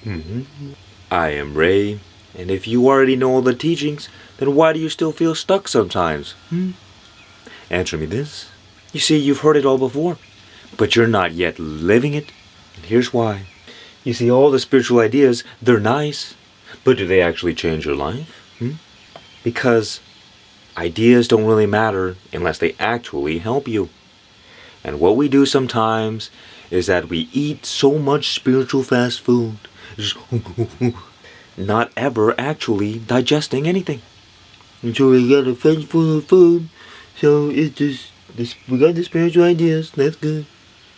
I am Ray, and if you already know all the teachings, then why do you still feel stuck sometimes? Answer me this. You see, you've heard it all before, but you're not yet living it. And here's why. You see, all the spiritual ideas, they're nice, but do they actually change your life? Because ideas don't really matter unless they actually help you. And what we do sometimes is that we eat so much spiritual fast food, just not ever actually digesting anything. And so we got a fast food, so it's just we got the spiritual ideas, that's good.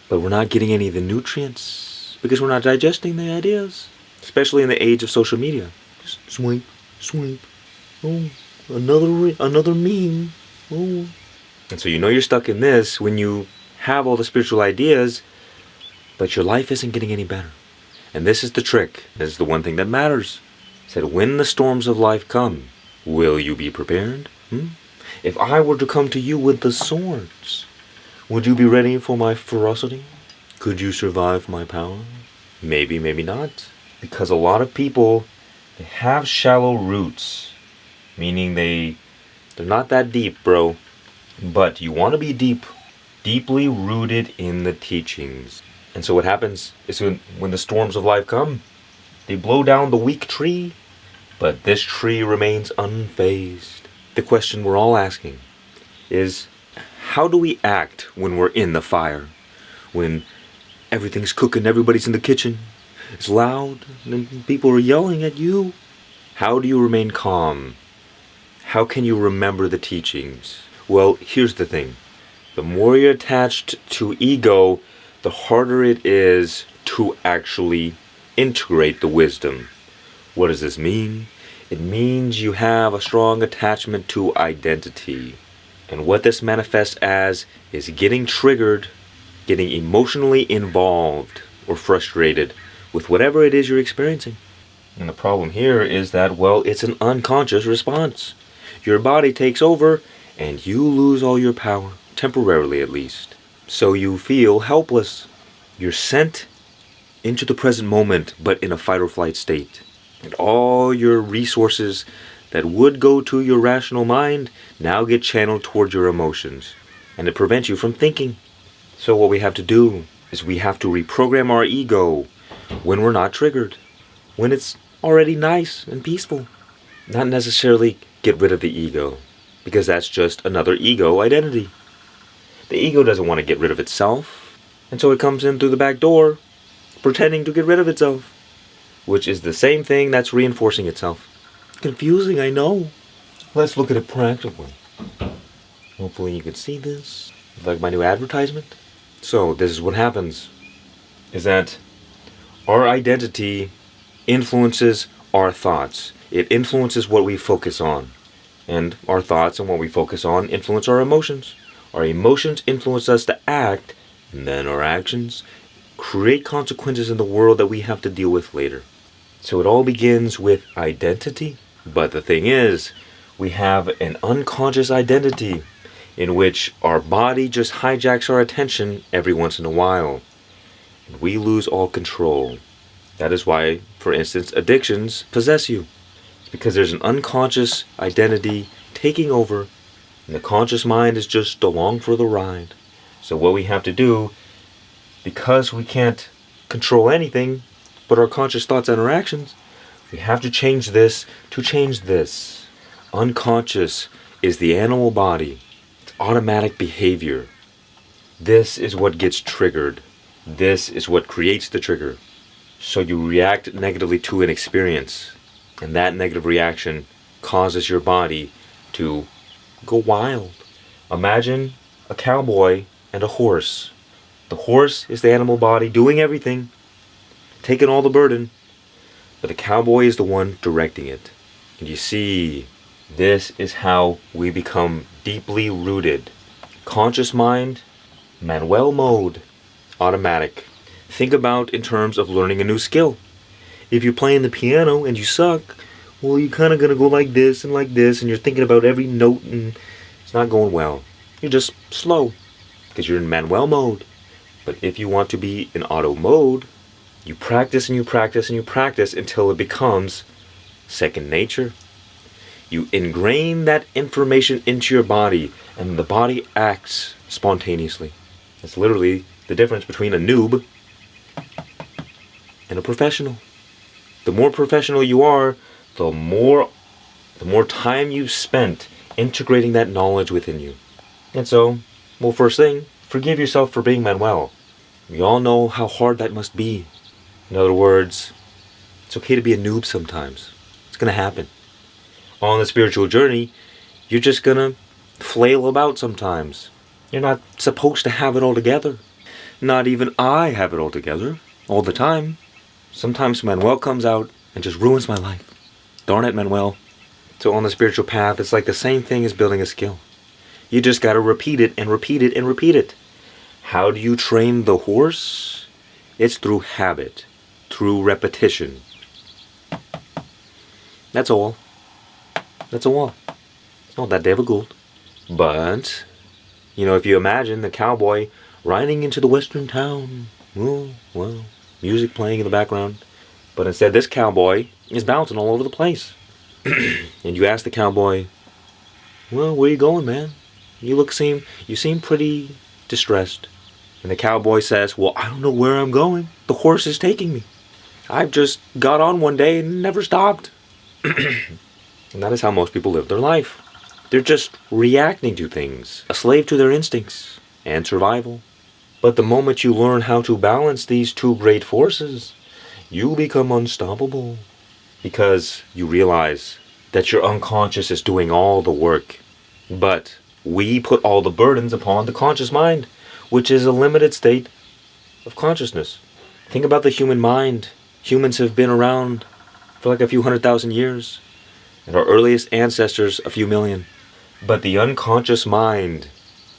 But we're not getting any of the nutrients because we're not digesting the ideas. Especially in the age of social media. Just swipe. Oh, another meme. Oh. And so you know you're stuck in this when you have all the spiritual ideas, but your life isn't getting any better. And this is the trick. This is the one thing that matters. It said, when the storms of life come, will you be prepared? If I were to come to you with the swords, would you be ready for my ferocity? Could you survive my power? Maybe, maybe not. Because a lot of people, they have shallow roots. Meaning they're not that deep, bro. But you want to be deeply rooted in the teachings. And so what happens is when the storms of life come, they blow down the weak tree, but this tree remains unfazed. The question we're all asking is, how do we act when we're in the fire? When everything's cooking, everybody's in the kitchen, it's loud, and people are yelling at you. How do you remain calm? How can you remember the teachings? Well, here's the thing. The more you're attached to ego, the harder it is to actually integrate the wisdom. What does this mean? It means you have a strong attachment to identity. And what this manifests as is getting triggered, getting emotionally involved or frustrated with whatever it is you're experiencing. And the problem here is that, well, it's an unconscious response. Your body takes over and you lose all your power, temporarily at least. So you feel helpless. You're sent into the present moment, but in a fight or flight state. And all your resources that would go to your rational mind now get channeled towards your emotions. And it prevents you from thinking. So what we have to do is we have to reprogram our ego when we're not triggered. When it's already nice and peaceful. Not necessarily get rid of the ego, because that's just another ego identity. The ego doesn't want to get rid of itself, and so it comes in through the back door, pretending to get rid of itself, which is the same thing that's reinforcing itself. Confusing, I know. Let's look at it practically. Hopefully you can see this, like my new advertisement. So this is what happens, is that our identity influences our thoughts. It influences what we focus on. And our thoughts and what we focus on influence our emotions. Our emotions influence us to act, and then our actions create consequences in the world that we have to deal with later. So it all begins with identity. But the thing is, we have an unconscious identity in which our body just hijacks our attention every once in a while. And we lose all control. That is why, for instance, addictions possess you. It's because there's an unconscious identity taking over, and the conscious mind is just along for the ride. So what we have to do, because we can't control anything but our conscious thoughts and our actions, we have to change this to change this. Unconscious is the animal body. It's automatic behavior. This is what gets triggered. This is what creates the trigger. So you react negatively to an experience, and that negative reaction causes your body to go wild. Imagine a cowboy and a horse. The horse is the animal body doing everything, taking all the burden, but the cowboy is the one directing it. And you see, this is how we become deeply rooted. Conscious mind, Manuel mode, automatic. Think about in terms of learning a new skill. If you're playing the piano and you suck, well, you're kind of going to go like this, and you're thinking about every note, and it's not going well. You're just slow, because you're in Manuel mode. But if you want to be in auto mode, You practice and you practice and you practice until it becomes second nature. You ingrain that information into your body, and the body acts spontaneously. That's literally the difference between a noob and a professional. The more professional you are, the more time you've spent integrating that knowledge within you. And so, well, first thing, forgive yourself for being Manuel. We all know how hard that must be. In other words, it's okay to be a noob sometimes. It's going to happen. On the spiritual journey, you're just going to flail about sometimes. You're not supposed to have it all together. Not even I have it all together all the time. Sometimes Manuel comes out and just ruins my life. Darn it, Manuel. So on the spiritual path, it's like the same thing as building a skill. You just got to repeat it and repeat it and repeat it. How do you train the horse? It's through habit, through repetition. That's all. That's all. It's not that difficult. But, if you imagine the cowboy riding into the western town, well, music playing in the background. But instead, this cowboy is bouncing all over the place. And you ask the cowboy, well, where you going, man? You seem pretty distressed. And the cowboy says, well, I don't know where I'm going. The horse is taking me. I've just got on one day and never stopped. And that is how most people live their life. They're just reacting to things, a slave to their instincts and survival. But the moment you learn how to balance these two great forces, you become unstoppable. Because you realize that your unconscious is doing all the work. But we put all the burdens upon the conscious mind, which is a limited state of consciousness. Think about the human mind. Humans have been around for like a few 100,000 years, and our earliest ancestors a few million. But the unconscious mind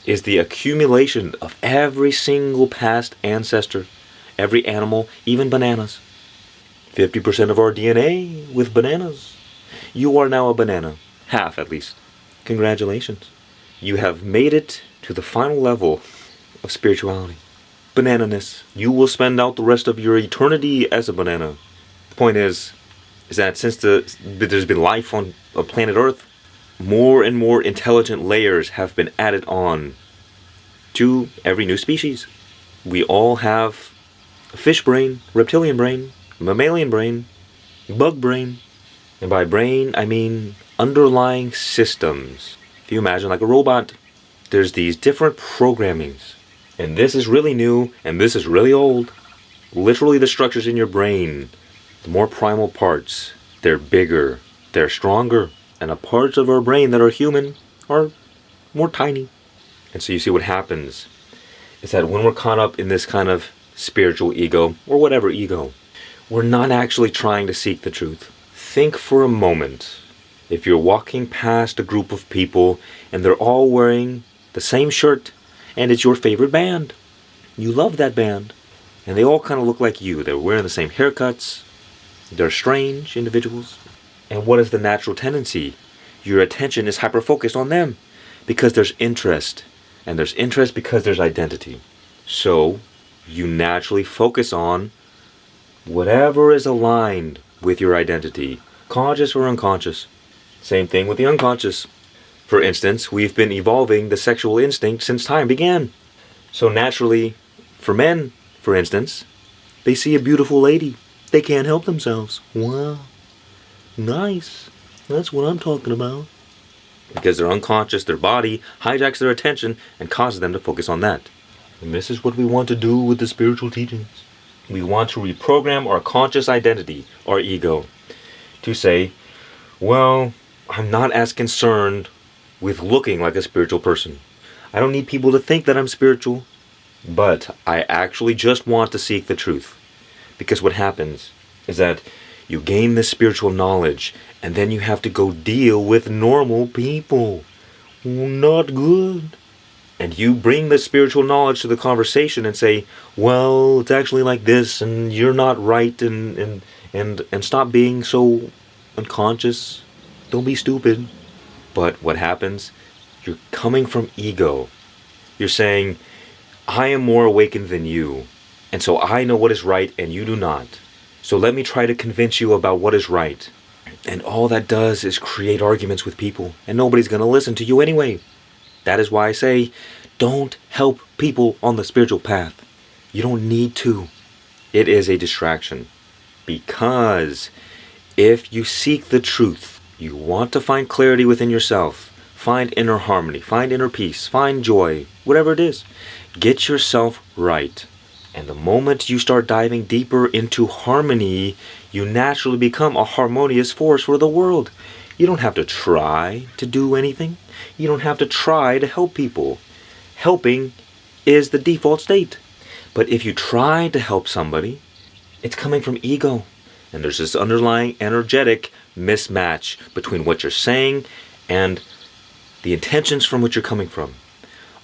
is the accumulation of every single past ancestor, every animal, even bananas. 50% of our DNA with bananas. You are now a banana. Half, at least. Congratulations. You have made it to the final level of spirituality. Banananess. You will spend out the rest of your eternity as a banana. The point is that since there's been life on planet Earth, more and more intelligent layers have been added on to every new species. We all have a fish brain, reptilian brain, mammalian brain, bug brain. And by brain, I mean underlying systems. If you imagine like a robot, there's these different programmings. And this is really new, and this is really old. Literally the structures in your brain, the more primal parts, they're bigger, they're stronger. And the parts of our brain that are human are more tiny. And so you see what happens is that when we're caught up in this kind of spiritual ego, or whatever ego, we're not actually trying to seek the truth. Think for a moment. If you're walking past a group of people and they're all wearing the same shirt and it's your favorite band. You love that band. And they all kind of look like you. They're wearing the same haircuts. They're strange individuals. And what is the natural tendency? Your attention is hyper-focused on them because there's interest. And there's interest because there's identity. So you naturally focus on whatever is aligned with your identity, conscious or unconscious. Same thing with the unconscious. For instance, we've been evolving the sexual instinct since time began. So naturally, for men, for instance, they see a beautiful lady. They can't help themselves. Wow. Nice. That's what I'm talking about. Because they're unconscious, their body hijacks their attention and causes them to focus on that. And this is what we want to do with the spiritual teachings. We want to reprogram our conscious identity, our ego, to say, well, I'm not as concerned with looking like a spiritual person. I don't need people to think that I'm spiritual, but I actually just want to seek the truth. Because what happens is that you gain this spiritual knowledge, and then you have to go deal with normal people. Not good. And you bring the spiritual knowledge to the conversation and say, well, it's actually like this, and you're not right, and stop being so unconscious. Don't be stupid. But what happens? You're coming from ego. You're saying, I am more awakened than you, And so I know what is right and you do not. So let me try to convince you about what is right. And all that does is create arguments with people, and nobody's going to listen to you anyway. That is why I say, don't help people on the spiritual path. You don't need to. It is a distraction. Because if you seek the truth, you want to find clarity within yourself, find inner harmony, find inner peace, find joy, whatever it is, get yourself right. And the moment you start diving deeper into harmony, you naturally become a harmonious force for the world. You don't have to try to do anything. You don't have to try to help people. Helping is the default state. But if you try to help somebody, it's coming from ego. And there's this underlying energetic mismatch between what you're saying and the intentions from which you're coming from.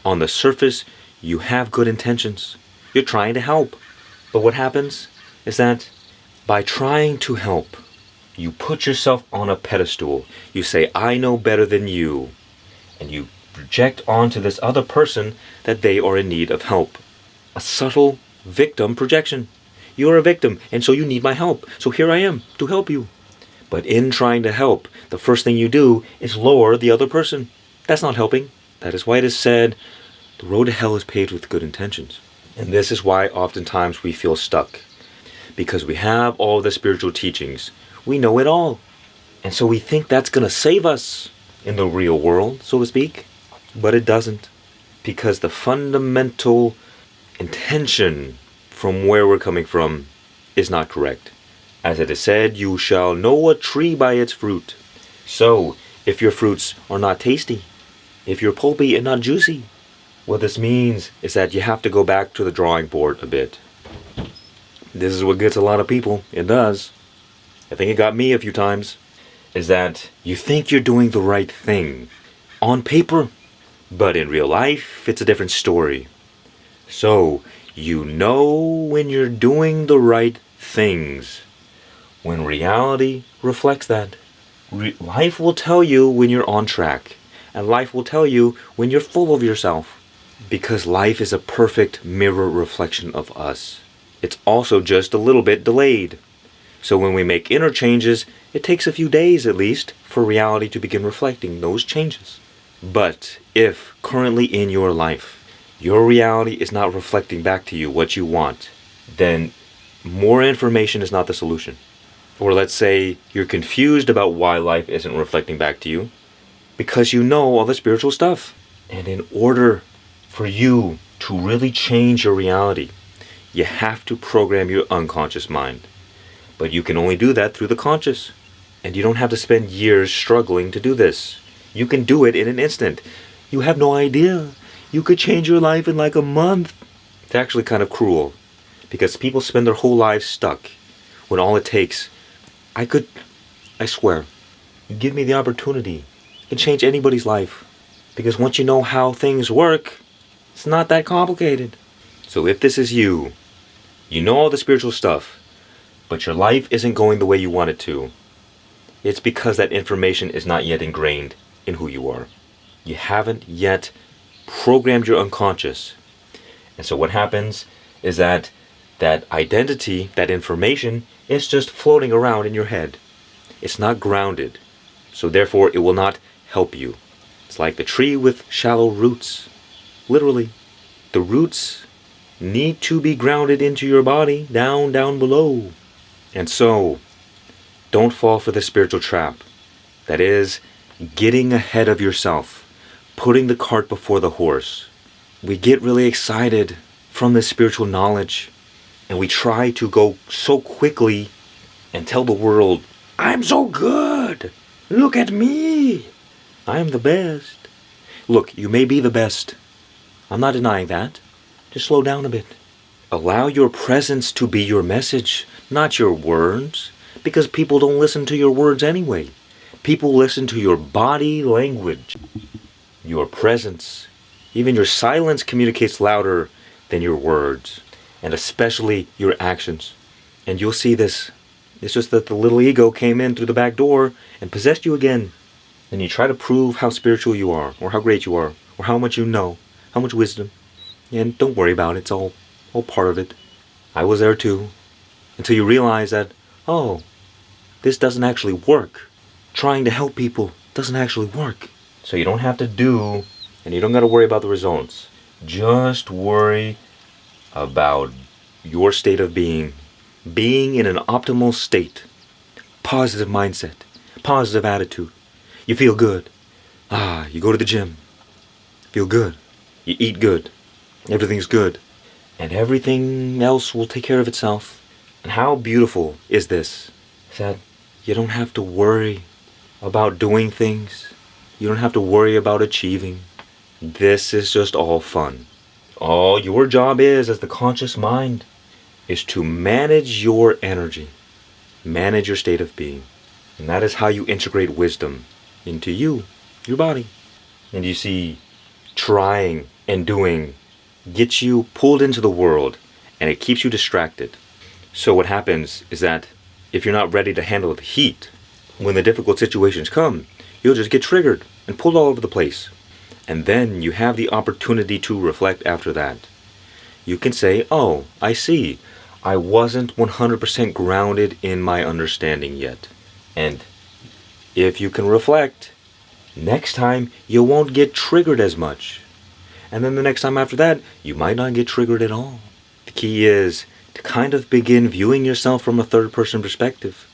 On the surface, you have good intentions. You're trying to help. But what happens is that by trying to help, you put yourself on a pedestal. You say, I know better than you. And you project onto this other person that they are in need of help. A subtle victim projection. You're a victim, and so you need my help. So here I am to help you. But in trying to help, the first thing you do is lower the other person. That's not helping. That is why it is said, the road to hell is paved with good intentions. And this is why oftentimes we feel stuck. Because we have all the spiritual teachings. We know it all. And so we think that's going to save us in the real world, so to speak. But it doesn't. Because the fundamental intention from where we're coming from is not correct. As it is said, you shall know a tree by its fruit. So, if your fruits are not tasty, if you're pulpy and not juicy, what this means is that you have to go back to the drawing board a bit. This is what gets a lot of people. It does. I think it got me a few times. Is that you think you're doing the right thing on paper, but in real life, it's a different story. So, you know when you're doing the right things, when reality reflects that. Life will tell you when you're on track, and life will tell you when you're full of yourself. Because life is a perfect mirror reflection of us. It's also just a little bit delayed. So when we make inner changes, it takes a few days at least for reality to begin reflecting those changes. But if currently in your life, your reality is not reflecting back to you what you want, then more information is not the solution. Or let's say you're confused about why life isn't reflecting back to you because you know all the spiritual stuff. And in order for you to really change your reality, you have to program your unconscious mind. But you can only do that through the conscious. And you don't have to spend years struggling to do this. You can do it in an instant. You have no idea. You could change your life in like a month. It's actually kind of cruel. Because people spend their whole lives stuck. When all it takes, I swear, you give me the opportunity. You can change anybody's life. Because once you know how things work, it's not that complicated. So if this is you, you know all the spiritual stuff, but your life isn't going the way you want it to, it's because that information is not yet ingrained in who you are. You haven't yet programmed your unconscious. And so what happens is that identity, that information, is just floating around in your head. It's not grounded. So therefore it will not help you. It's like the tree with shallow roots. Literally. The roots need to be grounded into your body, down below. And so, don't fall for the spiritual trap. That is, getting ahead of yourself, putting the cart before the horse. We get really excited from this spiritual knowledge, and we try to go so quickly and tell the world, I'm so good! Look at me! I am the best. Look, you may be the best. I'm not denying that. Just slow down a bit. Allow your presence to be your message, not your words. Because people don't listen to your words anyway. People listen to your body language. Your presence. Even your silence communicates louder than your words. And especially your actions. And you'll see this. It's just that the little ego came in through the back door and possessed you again. And you try to prove how spiritual you are, or how great you are, or how much you know, how much wisdom. And don't worry about it, it's all part of it. I was there too. Until you realize that, oh, this doesn't actually work. Trying to help people doesn't actually work. So you don't have to do, and you don't got to worry about the results. Just worry about your state of being. Being in an optimal state. Positive mindset. Positive attitude. You feel good. You go to the gym. Feel good. You eat good. Everything's good. And everything else will take care of itself. And how beautiful is this? That you don't have to worry about doing things. You don't have to worry about achieving. This is just all fun. All your job is, as the conscious mind, is to manage your energy. Manage your state of being. And that is how you integrate wisdom into you, your body. And you see, trying and doing gets you pulled into the world, and it keeps you distracted. So what happens is that if you're not ready to handle the heat, when the difficult situations come, you'll just get triggered and pulled all over the place. And then you have the opportunity to reflect after that. You can say, oh, I see. I wasn't 100% grounded in my understanding yet. And if you can reflect, next time you won't get triggered as much. And then the next time after that, you might not get triggered at all. The key is to kind of begin viewing yourself from a third-person perspective.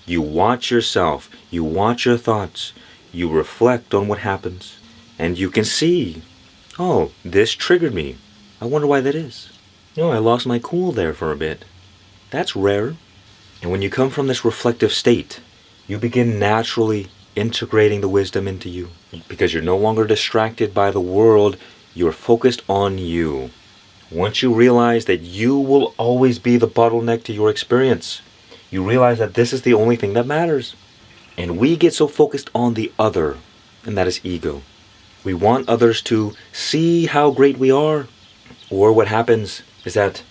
You watch yourself, you watch your thoughts, you reflect on what happens, and you can see, oh, this triggered me. I wonder why that is. I lost my cool there for a bit. That's rare. And when you come from this reflective state, you begin naturally integrating the wisdom into you. Because you're no longer distracted by the world, you're focused on you. Once you realize that you will always be the bottleneck to your experience, you realize that this is the only thing that matters. And we get so focused on the other, and that is ego. We want others to see how great we are. Or what happens is that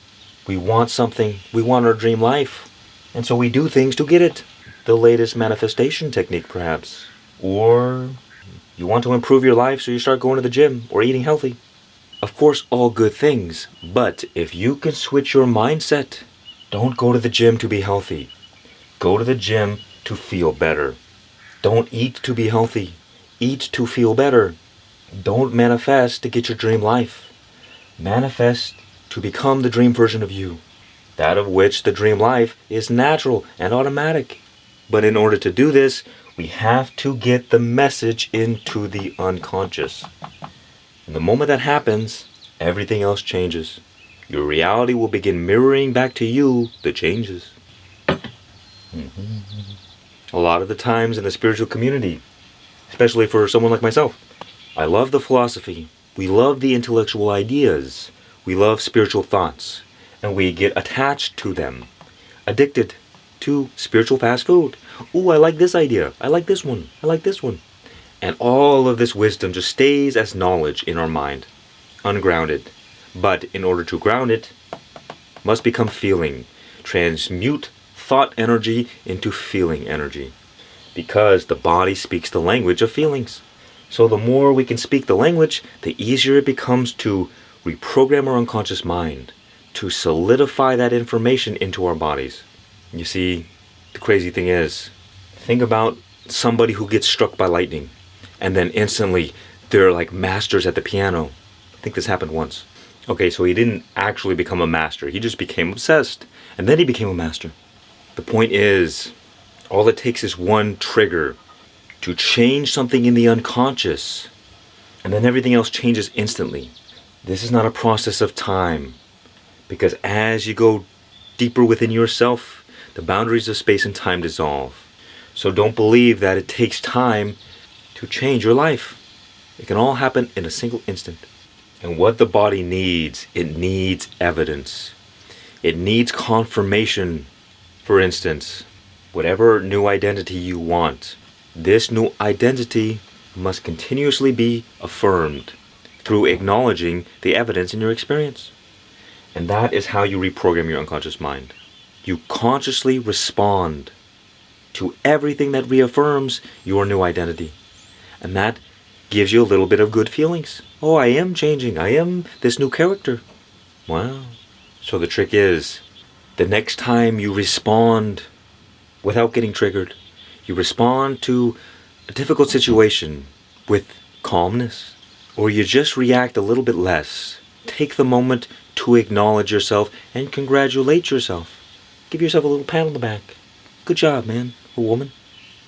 we want something, we want our dream life, and so we do things to get it. The latest manifestation technique, perhaps. Or you want to improve your life, so you start going to the gym or eating healthy. Of course, all good things, but if you can switch your mindset, don't go to the gym to be healthy. Go to the gym to feel better. Don't eat to be healthy. Eat to feel better. Don't manifest to get your dream life. Manifest to become the dream version of you. That of which the dream life is natural and automatic. But in order to do this, we have to get the message into the unconscious. And the moment that happens, everything else changes. Your reality will begin mirroring back to you the changes. A lot of the times in the spiritual community, especially for someone like myself, I love the philosophy. We love the intellectual ideas. We love spiritual thoughts. And we get attached to them. Addicted to spiritual fast food. Ooh, I like this idea. I like this one. I like this one. And all of this wisdom just stays as knowledge in our mind. Ungrounded. But in order to ground it, must become feeling. Transmute thought energy into feeling energy. Because the body speaks the language of feelings. So the more we can speak the language, the easier it becomes to reprogram our unconscious mind. To solidify that information into our bodies. You see, the crazy thing is, think about somebody who gets struck by lightning. And then instantly, they're like masters at the piano. I think this happened once. Okay, so he didn't actually become a master. He just became obsessed. And then he became a master. The point is, all it takes is one trigger to change something in the unconscious. And then everything else changes instantly. This is not a process of time. Because as you go deeper within yourself, the boundaries of space and time dissolve. So don't believe that it takes time to change your life. It can all happen in a single instant. And what the body needs, it needs evidence. It needs confirmation. For instance, whatever new identity you want, this new identity must continuously be affirmed through acknowledging the evidence in your experience. And that is how you reprogram your unconscious mind. You consciously respond to everything that reaffirms your new identity. And that gives you a little bit of good feelings. Oh, I am changing. I am this new character. Wow. So the trick is, the next time you respond without getting triggered, you respond to a difficult situation with calmness, or you just react a little bit less, take the moment to acknowledge yourself and congratulate yourself. Give yourself a little pat on the back. Good job, man or woman.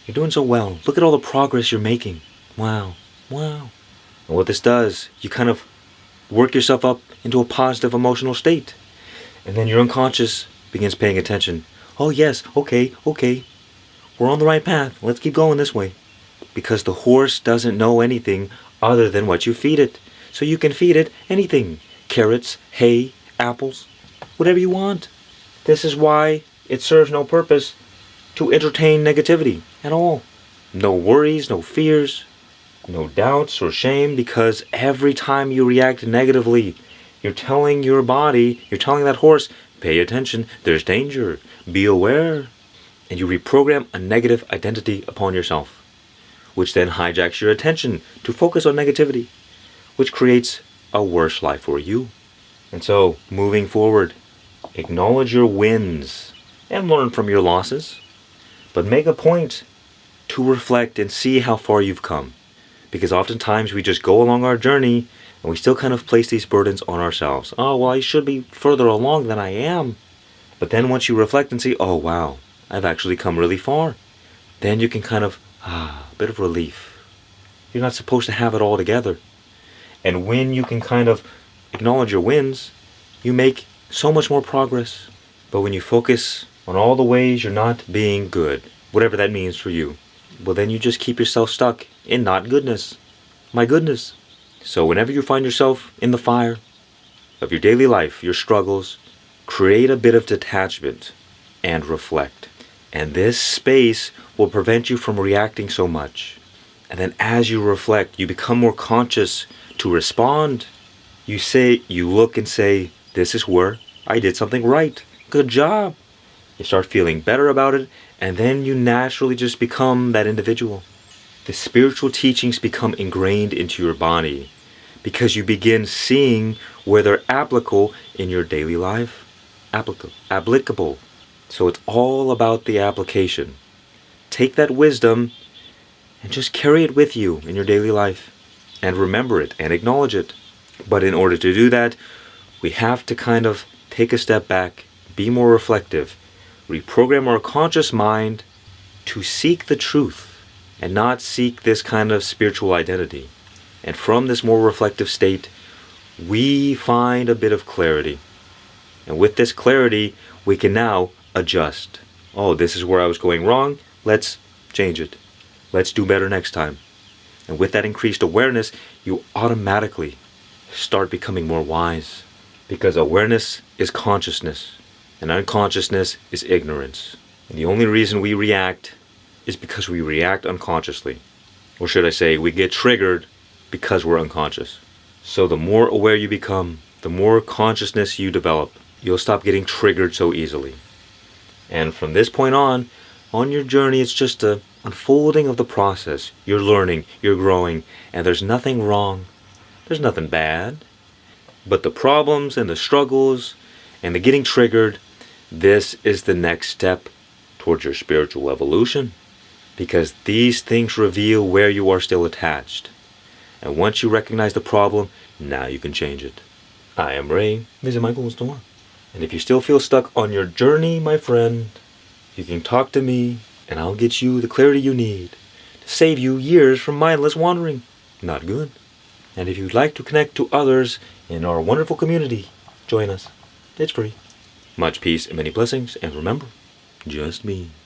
You're doing so well. Look at all the progress you're making. Wow. Wow. And what this does, you kind of work yourself up into a positive emotional state. And then your unconscious begins paying attention. Oh yes, okay. We're on the right path. Let's keep going this way. Because the horse doesn't know anything other than what you feed it. So you can feed it anything. Carrots, hay, apples, whatever you want. This is why it serves no purpose to entertain negativity at all. No worries, no fears, no doubts or shame, because every time you react negatively, you're telling your body, you're telling that horse, pay attention, there's danger, be aware. And you reprogram a negative identity upon yourself, which then hijacks your attention to focus on negativity, which creates a worse life for you. And so, moving forward, acknowledge your wins and learn from your losses, but make a point to reflect and see how far you've come. Because oftentimes we just go along our journey and we still kind of place these burdens on ourselves. Oh, well, I should be further along than I am. But then once you reflect and see, oh wow, I've actually come really far, then you can kind of, a bit of relief. You're not supposed to have it all together. And when you can kind of acknowledge your wins, you make so much more progress. But when you focus on all the ways you're not being good, whatever that means for you, well then you just keep yourself stuck in not goodness. My goodness. So whenever you find yourself in the fire of your daily life, your struggles, create a bit of detachment and reflect. And this space will prevent you from reacting so much. And then as you reflect, you become more conscious to respond. You look and say, this is where I did something right. Good job. You start feeling better about it, and then you naturally just become that individual. The spiritual teachings become ingrained into your body because you begin seeing where they're applicable in your daily life. Applicable. So it's all about the application. Take that wisdom and just carry it with you in your daily life and remember it and acknowledge it. But in order to do that, we have to kind of take a step back, be more reflective, reprogram our conscious mind to seek the truth and not seek this kind of spiritual identity. And from this more reflective state, we find a bit of clarity. And with this clarity, we can now adjust. Oh, this is where I was going wrong. Let's change it. Let's do better next time. And with that increased awareness, you automatically start becoming more wise. Because awareness is consciousness, and unconsciousness is ignorance. And the only reason we react is because we react unconsciously. Or should I say, we get triggered because we're unconscious. So the more aware you become, the more consciousness you develop, you'll stop getting triggered so easily. And from this point on your journey, it's just an unfolding of the process. You're learning, you're growing, and there's nothing wrong. There's nothing bad. But the problems and the struggles and the getting triggered, this is the next step towards your spiritual evolution. Because these things reveal where you are still attached. And once you recognize the problem, now you can change it. I am Ray. Visit my Google store. And if you still feel stuck on your journey, my friend, you can talk to me and I'll get you the clarity you need to save you years from mindless wandering. Not good. And if you'd like to connect to others in our wonderful community, join us. It's free. Much peace and many blessings. And remember, just me.